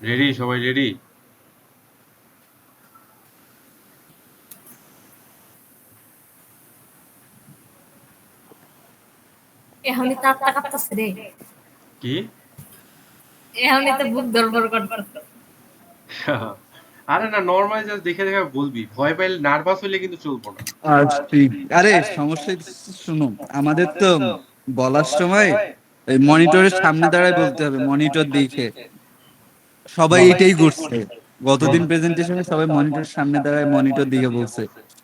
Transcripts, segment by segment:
Ready, সবাই ready? এখনই তো আত্মা কাঁপতাছে রে। কি? এখনই তো বুক ধড়ফড় করতেছে। আরে না, নর্মাল জাস্ট দেখে দেখে বলবি, ভয় পাইলে নার্ভাস হইলে কিন্তু চলবো না। আরে সমস্যা হচ্ছে, শুনো, আমাদের তো বলার সময় এই মনিটরের সামনে দাঁড়ায় বলতে হবে, মনিটর দেখে। সবাই এটাই করছে, গতদিন প্রেজেন্টেশনে সবাই মনিটরের সামনে দাঁড়ায় মনিটর দিকে বলছে।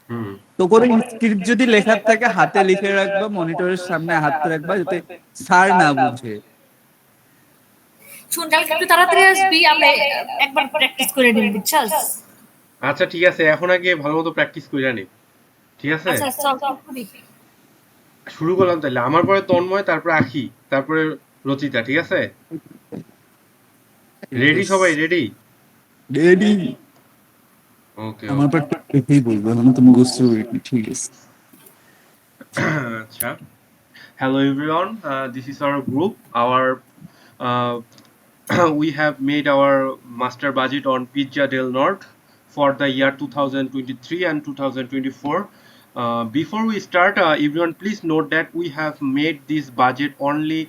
হুম। তো করে স্ক্রিপ্ট যদি লেখার থাকে হাতে লিখে রাখবা, মনিটরের সামনে হাত রাখবা যাতে স্যার না বুঝে। শুন, কালকে একটু তাড়াতাড়ি আসবি, আমরা একবার প্র্যাকটিস করে নিব, বুঝছস? আচ্ছা ঠিক আছে, এখন আগে ভালো মতো প্র্যাকটিস কইরা নি। ঠিক আছে, আচ্ছা চল শুরু করি। শুরু করলাম তাহলে। আমার পরে তন্ময়, তারপরে আখি, তারপরে রচিতা। ঠিক আছে, রেডি? সবাই রেডি? রেডি। ওকে আমার ওকে। পর দেখেই বলবো, আমি তো মুখস্থ করিনি, ঠিক আছে। আচ্ছা, hello everyone, this is our group. Our uh, we have made our master budget on Pizza del Norte for the year 2023 and 2024. Before we start, everyone please note that we have made this budget only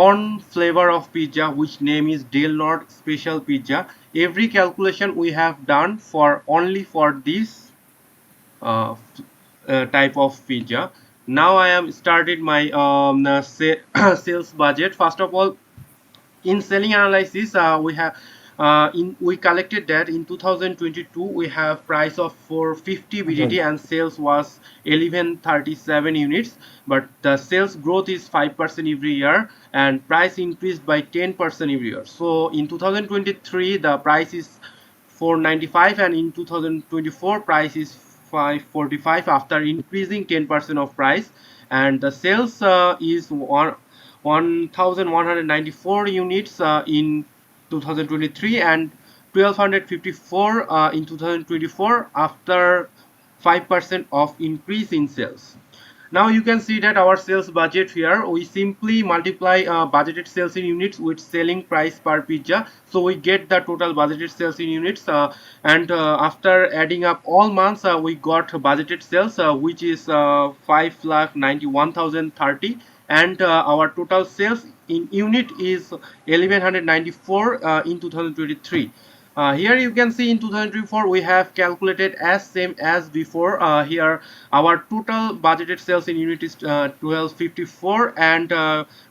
on flavor of pizza, which name is Del Norte Special Pizza. Every calculation we have done for only for this type of pizza. Now I am started my sales budget. First of all, in selling analysis, we collected that in 2022 we have price of 450 BDT and sales was 1137 units, but the sales growth is 5% every year and price increased by 10% every year. So in 2023 the price is 495 and in 2024 price is 545 after increasing 10% of price, and the sales is 1194 units in 2023 and 1254 in 2024 after 5% of increase in sales. Now you can see that our sales budget here, we simply multiply budgeted sales in units with selling price per pizza, so we get the total budgeted sales in units, and after adding up all months we got budgeted sales which is 5,91,030, and our total sales in unit is 1194 in 2023. Here you can see in 2024 we have calculated as same as before. Here our total budgeted sales in unit is 1254 and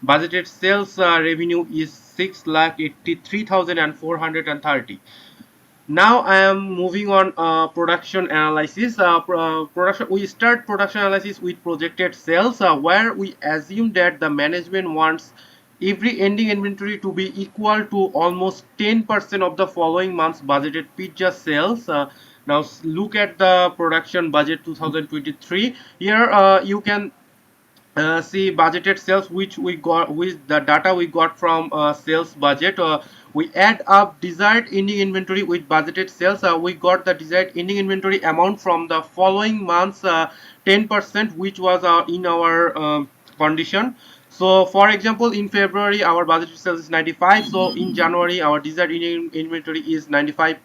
budgeted sales revenue is 6,83,430. Now I am moving on production analysis. Production, we start production analysis with projected sales, where we assume that the management wants every ending inventory to be equal to almost 10% of the following month's budgeted pizza sales. Now look at the production budget 2023. Here you can see budgeted sales which we got with the data we got from sales budget. We add up desired ending inventory with budgeted sales. We got the desired ending inventory amount from the following months 10%, which was in our condition. So for example, in February our budgeted sales is 95, so in January our desired ending inventory is 95,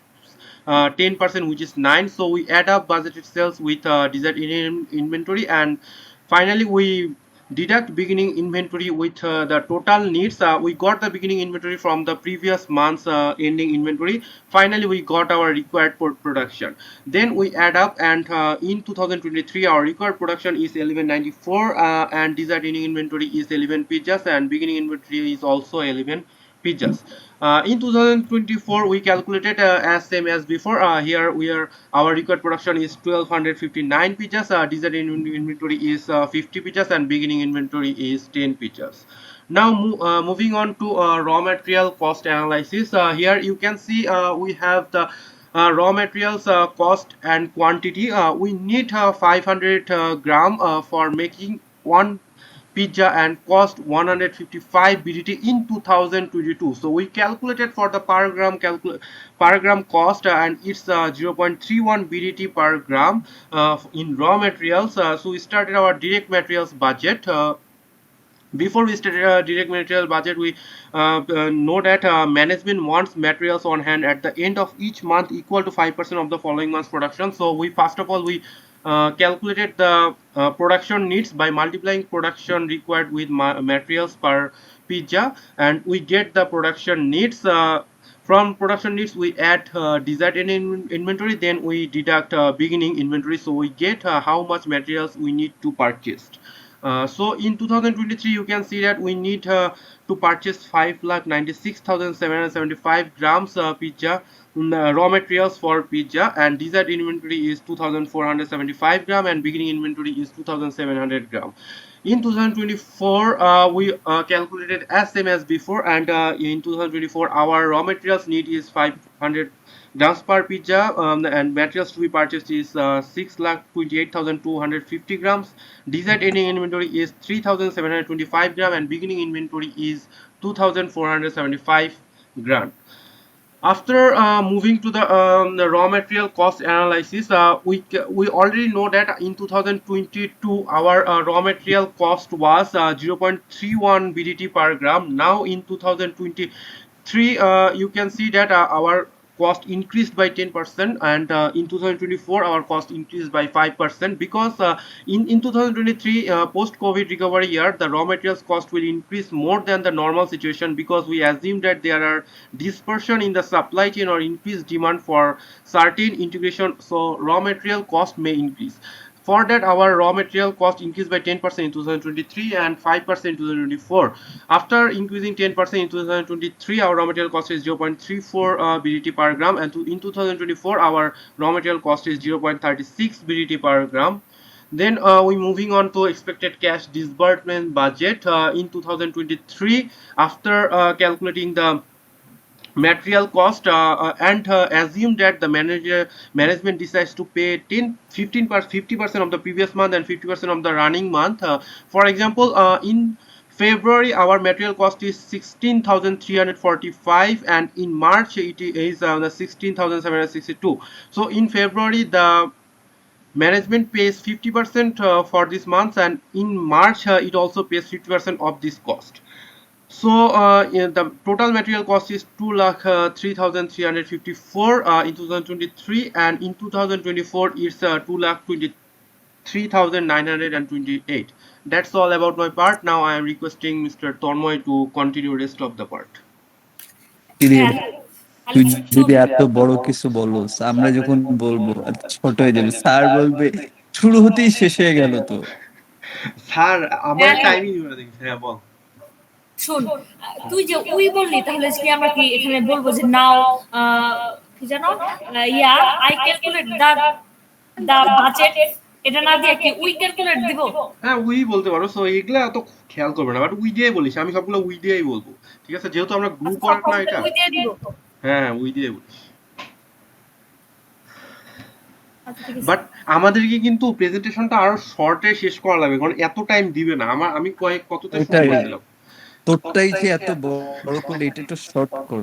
10%, which is 9. So we add up budgeted sales with desired inventory, and finally we deduct beginning inventory with the total needs. We got the beginning inventory from the previous month's ending inventory. Finally we got our required production. Then we add up, and in 2023 our required production is 1194 and desired ending inventory is 11 pizzas and beginning inventory is also 11 pizzas. In 2024 we calculated as same as before. Here we are, our required production is 1259 pizzas, desired inventory is 50 pizzas and beginning inventory is 10 pizzas. Now moving on to raw material cost analysis. Here you can see we have the raw materials cost and quantity. We need 500 gram for making one pizza and cost 155 BDT in 2022. So we calculated for the per gram cost, and it's 0.31 BDT per gram in raw materials. So we started our direct materials budget. Before we start direct material budget, we know that management wants materials on hand at the end of each month equal to 5% of the following month's production. So we first of all we calculated the production needs by multiplying production required with materials per pizza, and we get the production needs. From production needs we add desired inventory, then we deduct beginning inventory, so we get how much materials we need to purchase. So in 2023 you can see that we need to purchase 5,96,775 grams pizza, raw materials for pizza, and desired inventory is 2,475 gram and beginning inventory is 2,700 gram. In 2024 we calculated as same as before, and in 2024 our raw materials need is 500 grams per pizza, and materials to be purchased is 6,28,250 grams. Desired ending inventory is 3,725 gram and beginning inventory is 2,475 gram. After moving to the raw material cost analysis, we already know that in 2022 our raw material cost was 0.31 BDT per gram. Now in 2023 you can see that our cost increased by 10%, and in 2024 our cost increased by 5%, because in 2023 post COVID recovery year the raw materials cost will increase more than the normal situation, because we assume that there are dispersion in the supply chain or increased demand for certain integration, so raw material cost may increase. For that our raw material cost increased by 10% in 2023 and 5% in 2024. After increasing 10% in 2023 our raw material cost is 0.34 BDT per gram, and in 2024 our raw material cost is 0.36 BDT per gram. Then we moving on to expected cash disbursement budget in 2023. After calculating the material cost and assume that the management decides to pay 10 15 50% of the previous month and 50% of the running month. For example, in February our material cost is 16,345, and in March it is the 16,762. So in February the management pays 50% for this month, and in March it also pays 50% of this cost. So yeah, the total material cost is 2,03,354 in 2023, and in 2024 it's 2,23,928. That's all about my part. Now I am requesting Mr. Tormoy to continue rest of the part. কিরে, হ্যাঁ, তুই তাহলে যদি শুন। এত বড় কিছু বলস, আমরা যখন বলবো আর ছোট হয়ে যাবে, স্যার বলবে শুরু হতেই শেষ হয়ে গেল তো। স্যার আমার হ্যাঁ, হ্যাঁ, টাইমিং করে দিন, হ্যাঁ বল। শুন। তুই যে উই বললি, তাহলে কি আমরা কি এখানে বলবো যে নাও আহ, কি জানো, yeah I calculate the the budget, এটা না দিয়ে কি উই ক্যালকুলেট দিব? হ্যাঁ উই বলতে পারো, সো এগুলা অত খেয়াল করবে না, বাট উই দিয়ে বলিস, আমি সবগুলো উই দিয়েই বলবো। ঠিক আছে, যেহেতু আমরা গ্রুপ আচ্ছা, ওয়ার্ক না সবসময় এটা। উই দিয়ে দিব। হ্যাঁ উই দিয়ে বলিস। আচ্ছা, ঠিক আছে। বাট আমাদেরকে কিন্তু প্রেজেন্টেশনটা আরো শর্টে শেষ করা লাগবে, কারণ এত টাইম দিবে না। আমি কততে শুরু ওইটাই, করে দিলাম। তোরটাই যে এত বড় করলে, এটা একটু শর্ট কর।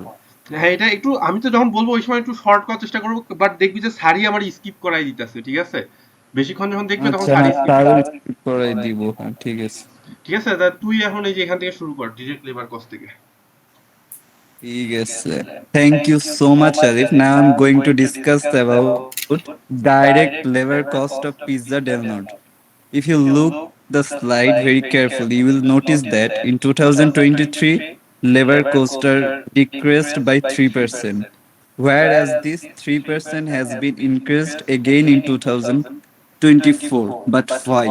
হ্যাঁ এটা একটু, আমি তো যখন বলবো ওই সময় একটু শর্ট করার চেষ্টা করবো, বাট দেখবি যে সারি আমার স্কিপ করাই দিতেছে। ঠিক আছে, বেশিক্ষণ যখন দেখবে তখন আচ্ছা, সারি হ্যাঁ স্কিপ। ট্রাভেল স্কিপ করাই দিব, হ্যাঁ ঠিক আছে। ঠিক আছে, তা তুই এখন এই যে এখান থেকে শুরু কর, ডিরেক্ট লেবার কস্ট থেকে। ঠিক আছে, thank you so much Arif. Now I am going to discuss about direct labour cost of pizza dell not. If you look the slide very carefully, you will notice that in 2023, labor costs are decreased by 3%, whereas this 3% has been increased again in 2024. But why?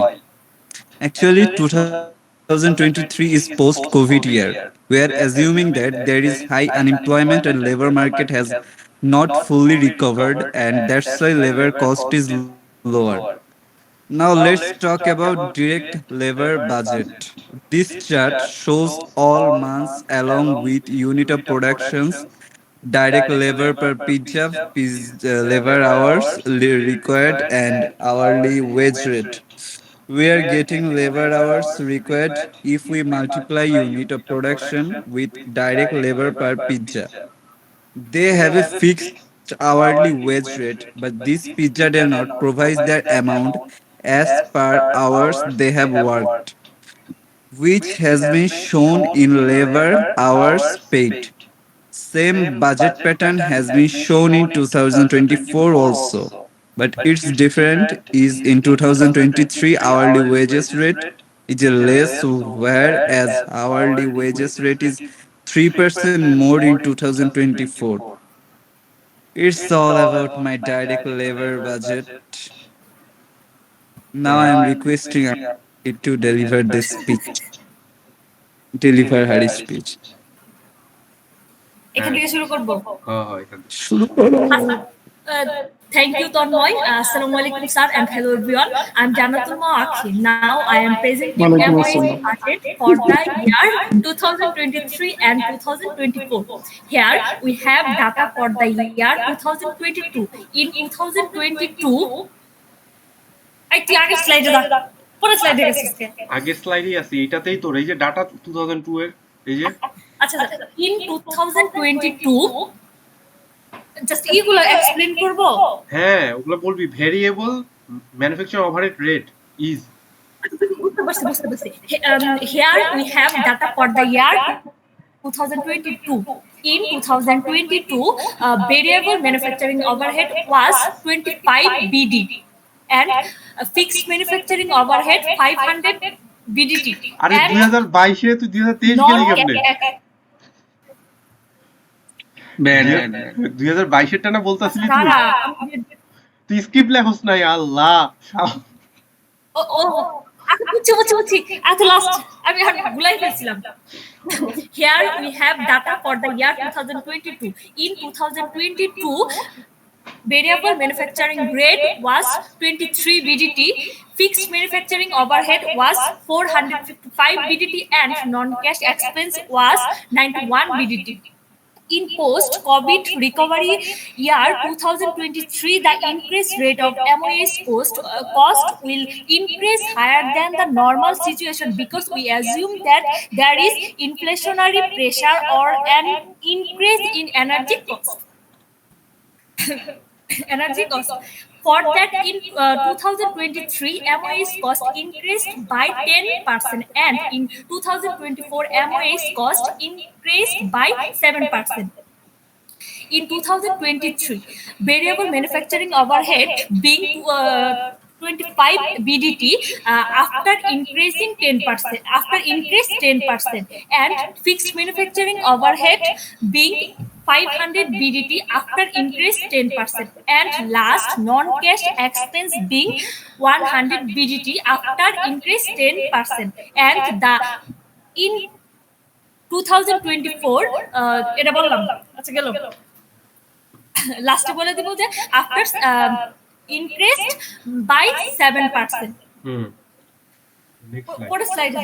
Actually, 2023 is post-COVID year. We are assuming that there is high unemployment and labor market has not fully recovered, and that's why labor cost is lower. Now let's talk about direct labor budget. This chart shows all months along with unit of productions, direct labor per pizza, labor hours required, and hourly wage rate. We are getting labor hours required if we multiply unit of production with direct labor per pizza. They have a fixed hourly wage rate, but this pizza does not provide their amount as per hours they have worked. which has been shown in labor hours paid. Same budget pattern has been shown in 2024 also, but it's different is in 2023 hourly wages rate is a less, whereas hourly wages rate is 3% more in 2024. It's all about my direct labor budget. Now I am requesting it to deliver this speech, deliver her speech. এখান থেকে শুরু করব। হ্যাঁ হ্যাঁ এখান থেকে। শুরু করো। Thank you, Tanmoy. Assalamu alaikum, sir, and hello everyone. I'm Janatul Maakhi. Now I am presenting ওয়ালাইকুম MOA's আসসালাম। budget for the year 2023 and 2024. Here we have data for the year 2022. In 2022, I think আগের স্লাইডে দাও। পরের স্লাইডে গেছিস কে? আগের স্লাইডেই আছে, এটাতেই তোর এই যে ডাটা 2002 এর এই যে আচ্ছা, in 2022 জাস্ট এগুলো এক্সপ্লেইন করব। হ্যাঁ ওগুলো বলবি। Variable manufacture overhead rate is Here we have data for the year 2022. In 2022, variable manufacturing overhead was 25 BD and fixed manufacturing overhead 500 BDT. আরে And 2022 এ তুই 2023 গেলি কেমনে? 2022 এর টানা বলতাছিলি তুই? তুই স্ক্রিপ্ট লেখস নাই আল্লাহ। বুঝছি এত লাস্ট আমি ভুলাই ফেলছিলাম। Here we have data for the year 2022. In 2022, variable manufacturing rate was 23 BDT, fixed manufacturing overhead was 455 BDT, and non-cash expense was 91 BDT. In post-COVID recovery year 2023, the increased rate of MOS cost will increase higher than the normal situation because we assume that there is inflationary pressure or an increase in energy cost. Energy cost. For that, in 2023, MOS cost increased by 10%, and in 2024, MOS cost increased by 7%. In 2023, variable manufacturing overhead being 25 BDT after increasing 10%, and fixed manufacturing overhead being 500 BDT after increased 10%, and last non-cash expense being 100 BDT after increased 10%, and the in 2024 এটা বললাম আচ্ছা গেল লাস্টে বলে দিব যে after increased by 7%. What is slide?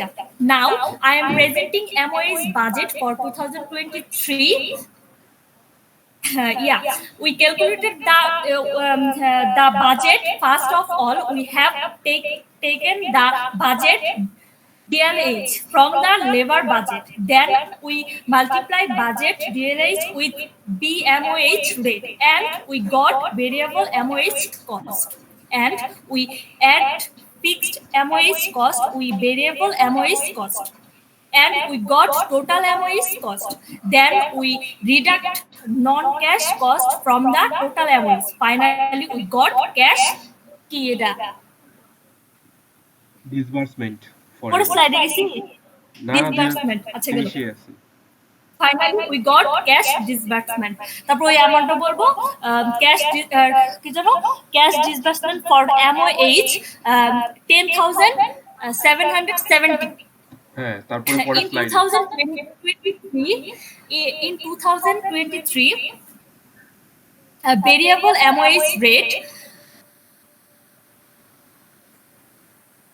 Now I am presenting MOA's budget for 2023. Yeah, we calculated the budget. First of all, we have taken the budget DLH from the labor budget. Then we multiply budget DLH with BMOH rate, and we got variable MOH cost. And we add fixed MOH cost with variable MOH cost. And we got total MOH cost. Then we deduct non-cash cost from the total MOH. Finally, we got cash কিটা disbursement for পরের স্লাইডে গেছি disbursement আচ্ছা গেল finally we got cash disbursement তারপর ওই অ্যামাউন্টটা বলবো ক্যাশ কি জানো ক্যাশ ডিসবার্সমেন্ট ফর এমওএইচ 10770 হ্যাঁ তারপরে পরের slide in 2023 variable MOH rate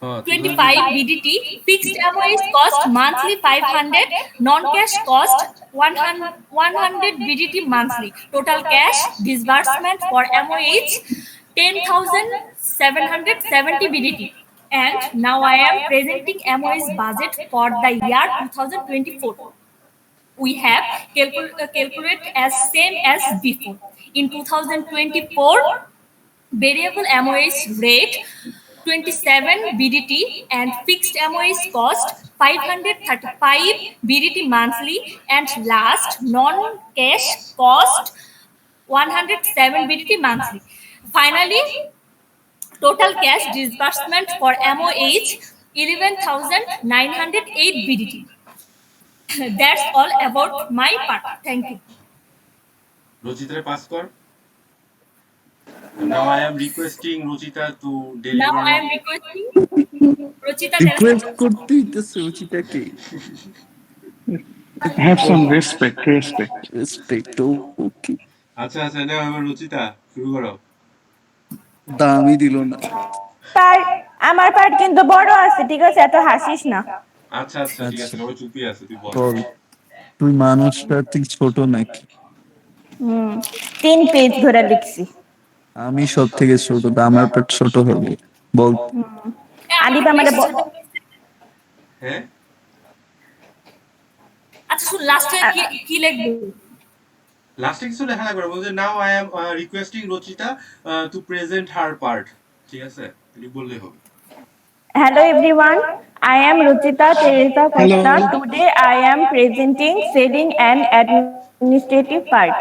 25 BDT, fixed MOH cost monthly 500, non-cash cost 100 BDT monthly. Total cash disbursement for MOH 10,770 BDT. And now I am presenting MOH budget for the year 2024. We have calculate as same as before. In 2024, variable MOH rate 27 BDT, and fixed MOH cost 535 BDT monthly, and last non-cash cost 107 BDT monthly. Finally, total cash disbursement for MOH 11,908 BDT. That's all about my part. Thank you. Rojita pass kar. And now I am requesting Rojita to Now I deliver. am requesting Ruchita request Telescope. করতে হইতেছে রুচিতাকে। Have some respect, respect. Respect okay. আচ্ছা আচ্ছা নাও এবার রুচিতা শুরু করো। দামই দিল না। পার আমার পার্ট কিন্তু বড় আছে, ঠিক আছে, এত হাসিস না। আচ্ছা আচ্ছা ঠিক আছে আচ্ছা সবাই চুপই আছে তুই বল। বল, তুই মানুষটা ঠিক ছোট নাকি? হুম, 3 পেজ ধরে লিখছি। আমি সব থেকে ছোট, তো আমার পেট ছোট হবে। বল। আদিপ আমাকে আমারে বেশি ছোট করছে। হ্যাঁ আচ্ছা শুন, লাস্টে কি কি লিখবো? লাস্টে কিছু লেখা লাগবে না, বলছে now I am requesting Rachita to present her part. ঠিক আছে এটি বললেই হবে। Hello everyone, I am Ruchita Teresa Costa. Hello. Today I am presenting selling and administrative part.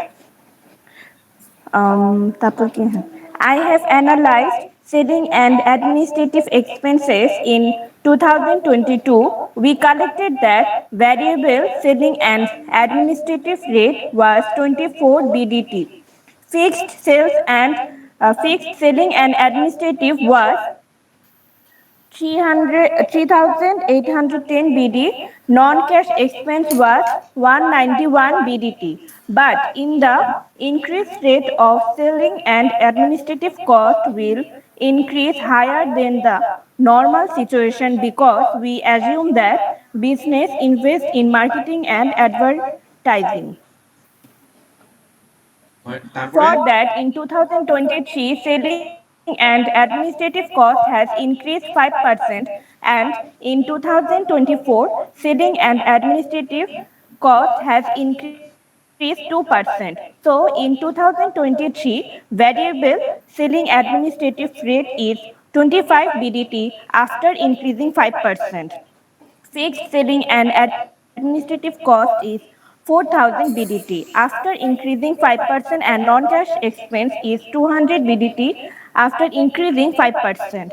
তারপর কি? I have analyzed selling and administrative expenses in 2022. We collected that variable selling and administrative rate was 24 BDT. Fixed sales and fixed selling and administrative was 3,810 BD. Non-cash expense was 191 BDT. But in the increased rate of selling and administrative cost will increase higher than the normal situation because we assume that business invest in marketing and advertising. তারপরে For that, in 2023, selling and administrative cost has increased 5%, and in 2024, selling and administrative cost has increased 2%. So, in 2023, variable selling administrative rate is 25 BDT after increasing 5%. Fixed selling and administrative cost is 4,000 BDT. After increasing 5% and non-cash expense is 200 BDT after increasing 5%.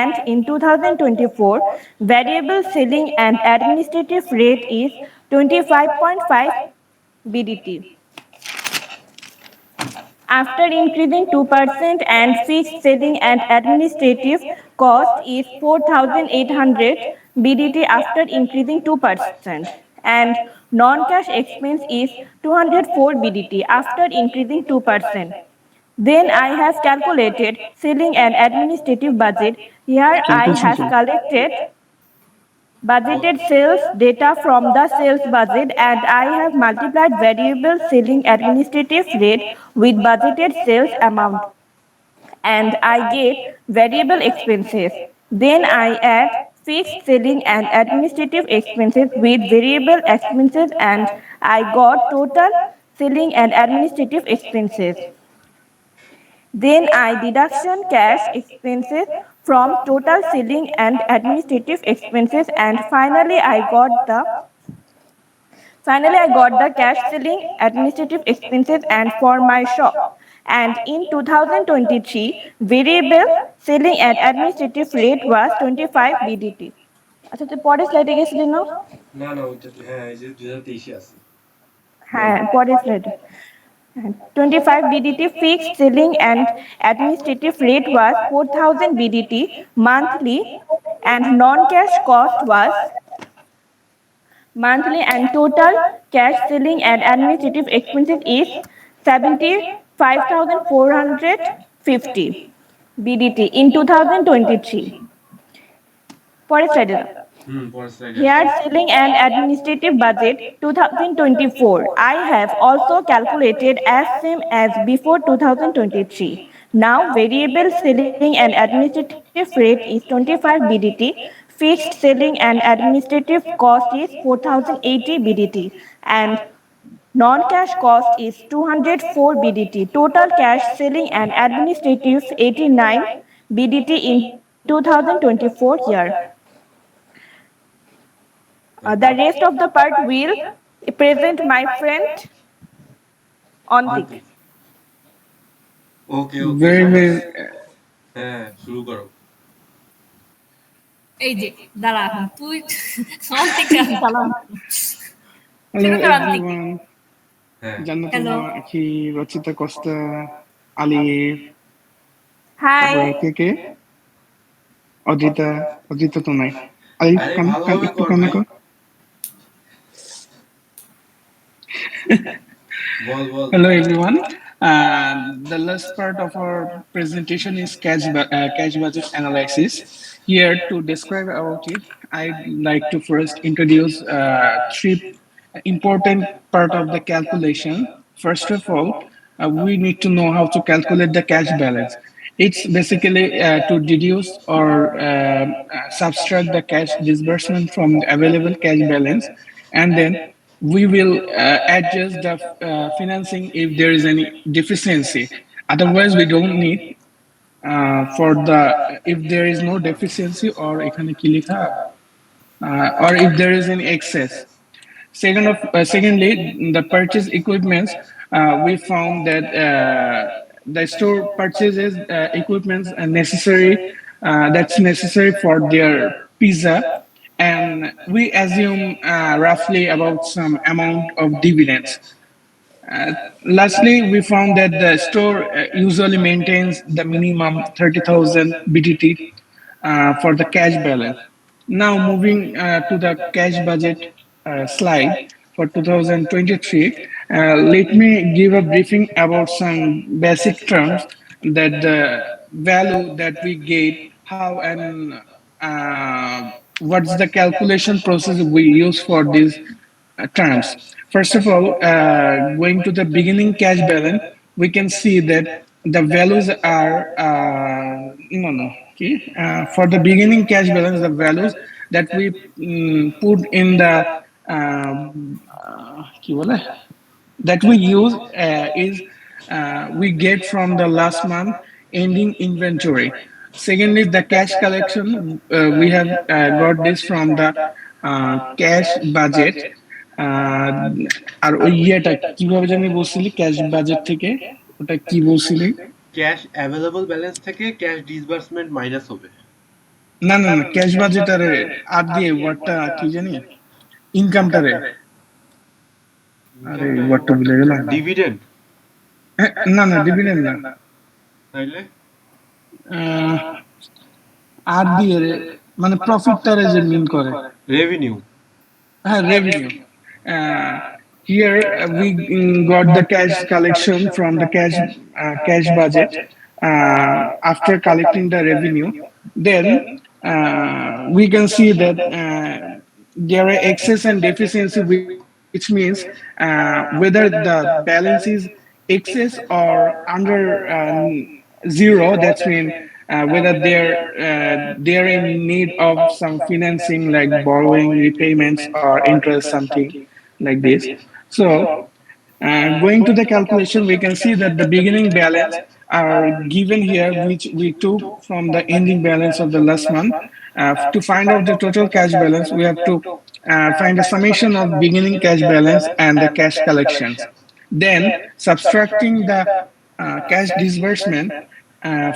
And in 2024, variable selling and administrative rate is 25.5 BDT. After increasing 2% and fixed selling and administrative cost is 4,800 BDT after increasing 2%, and non-cash expense is 204 BDT after increasing 2%. Then I have calculated selling and administrative budget. Here I have collected budgeted sales data from the sales budget, and I have multiplied variable selling administrative rate with budgeted sales amount, and I get variable expenses. Then I add fixed selling and administrative expenses with variable expenses, and I got total selling and administrative expenses. Then I deduction cash expenses from total selling and administrative expenses, and finally I got the cash selling administrative expenses and for my shop. And in 2023, variable selling and administrative rate was 25 BDT. আচ্ছা তুই পরের স্লাইডে গেছিলি না? না না ওইটা হ্যাঁ এই যে 2023 আছে। বলো হ্যাঁ পরের স্লাইডে। 25 BDT fixed selling and administrative rate was 4,000 BDT monthly, and non-cash cost was monthly, and total cash selling and administrative expenses is 75,450 BDT in 2023. পরের স্লাইডে যাও। পরের স্লাইডে Here, selling and administrative budget 2024. I have also calculated as same as before 2023. Now, variable selling and administrative rate is 25 BDT. Fixed selling and administrative cost is 4,080 BDT, and non-cash cost is 204 BDT. Total cash selling and administrative 89 BDT in 2024 year. The rest of the part will present my friend Antik. Okay okay Very, very. হ্যাঁ শুরু করো। এই যে দাঁড়া এখন তুই অন্তিক চালান Hello, শুরু কর অন্তিক। everyone. হ্যাঁ hello. Jannatullah, Akhi, Rachita Costa, Ali, তারপরে Hi. কে অজিতা, অজিতা তো নাই। আলিফ আরে কান কান ভালোভাবে একটু কর কানে ভাই, কর। বল বল। Hello, everyone. The last part of our presentation is cash budget analysis. Here to describe about it, I'd like to first introduce three important part of the calculation. First of all, we need to know how to calculate the cash balance. It's basically to deduce or subtract the cash disbursement from the available cash balance, and then we will adjust the financing if there is any deficiency. Otherwise, we don't need for the if there is no deficiency or এখানে কি লেখা or if there is any excess. Secondly, the purchase equipments, we found that the store purchases equipments necessary that's necessary for their pizza, and we assume roughly about some amount of dividends. Lastly, we found that the store usually maintains the minimum 30,000 BTT for the cash balance. Now, moving to the cash budget slide for 2023, let me give a briefing about some basic terms that the value that we get, how and what's the calculation process we use for these terms. First of all, going to the beginning cash balance, we can see that the values are no no okay. For the beginning cash balance, the values that we put in the কি বলে? That we use is we get from the last month ending inventory. Secondly, the cash collection, we have got this from the cash budget. আহ, আর ওই ইয়েটা কিভাবে জানি বলছিলি cash budget থেকে, ওটা কি বলছিলি? ক্যাশ অ্যাভেলেবল ব্যালেন্স থেকে ক্যাশ ডিসবার্সমেন্ট মাইনাস হবে। না না না, ক্যাশ বাজেট আরে আর দিয়ে ওয়ার্ডটা কি জানি, ইনকামটারে, আরে ইনকামটা ওয়ার্ডটা ভুলে গেলাম। ডিভিডেন্ড না না, ডিভিডেন্ড না, তাইলে আহ, আর দিয়ে মানে প্রফিটটারে যে মিন করে। Revenue. Revenue. Here we got the cash collection from the cash budget. After collecting the revenue, then we can see that there are excess and deficiency, which means whether the balance is excess or under zero. That's mean whether they're in need of some financing like borrowing, repayments, or interest, something like this. So going to the calculation, we can see that the beginning balance are given here, which we took from the ending balance of the last month. To find out the total cash balance, we have to find a summation of beginning cash balance and the cash collections. Then, subtracting the cash disbursement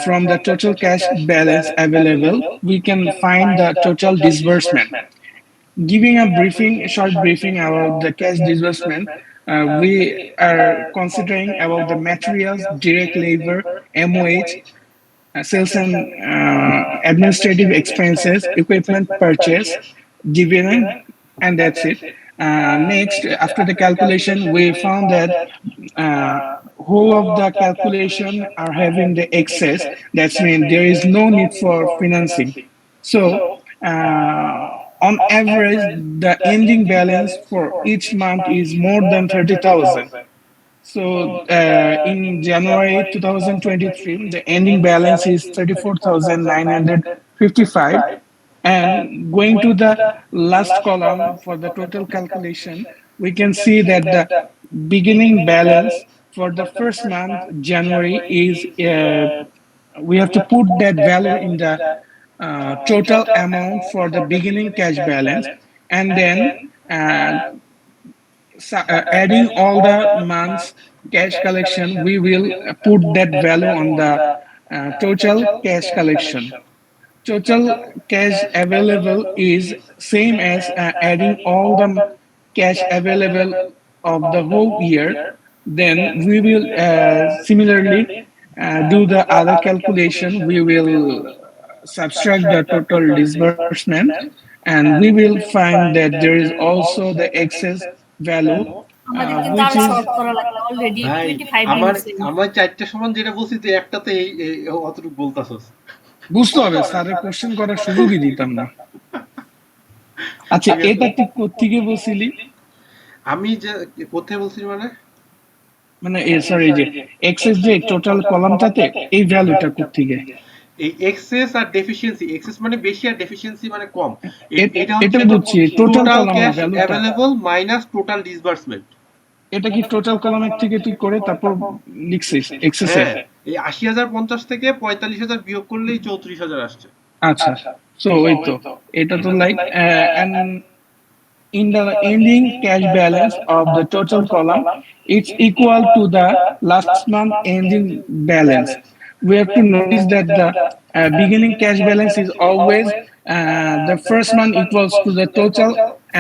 from the total cash balance available, we can find the total disbursement. Giving a short briefing about the cash disbursement, we are considering about the materials, direct labor, MOH, sales and administrative expenses, equipment purchase, dividend, and that's it. Next, after the calculation, we found that uh, whole of the calculation are having the excess. That's mean there is no need for financing. So, on average, the ending balance for each month is more than 30,000. So in January 2023, the ending balance is 34,955. And going to the last column for the total calculation, we can see that the beginning balance for the first month, January, is we have to put that value in the total amount for the beginning cash balance, and then uh, adding all the months cash collection, we will put that value on the total cash collection. Total cash available is same as adding all the cash available of the whole year. Then we will similarly do the other calculation. We will subtract the total disbursement, and we will find that there is also the excess value, আমাদের কিন্তু which আরো is short করা লাগবে, already ভাই 25 আমার minutes in. আমার চারটে সমান যেটা বলছি তুই একটাতে অতটুকু বলতাছস। বুঝতে হবে, স্যারের কোশ্চেন করার সুযোগই দিতাম না। আচ্ছা, ঠিক আছে, এটা তুই কোত্থেকে বলছিলি? আমি যে কোথায় বলছি মানে মানে সরি, যে এক্সেস যে টোটাল কলামটাতে এই ভ্যালুটা কোত্থেকে? এই এক্সেস আর ডেফিসিয়েন্সি, এক্সেস মানে বেশি আর ডেফিসিয়েন্সি মানে কম। এটা এটা হচ্ছে বুঝছি, টোটাল টোটাল কলামের ক্যাশ ভ্যালুটা। Available minus total disbursement. এটা কি টোটাল কলামের থেকে তুই করে তারপর লিখছিস এক্সেসের? হ্যাঁ, এই ৮০,০৫০ থেকে ৪৫,০০০ বিয়োগ করলেই ৩৪,০০০ আসছে। আচ্ছা, সো ওই তো, এটা তো like and in the ending cash balance of the total column, it's equal to the last month ending balance. We have to notice that the beginning cash balance is always the first month equals to the total,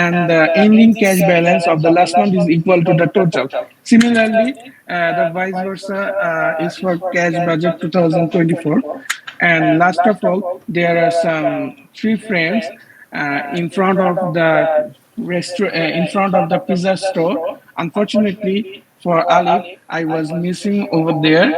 and the ending cash balance of the last month is equal to the total. Similarly, the vice versa is for cash budget 2024. And last of all, there are some three friends in front of the in front of the pizza store. Unfortunately for Alif, I was missing over there.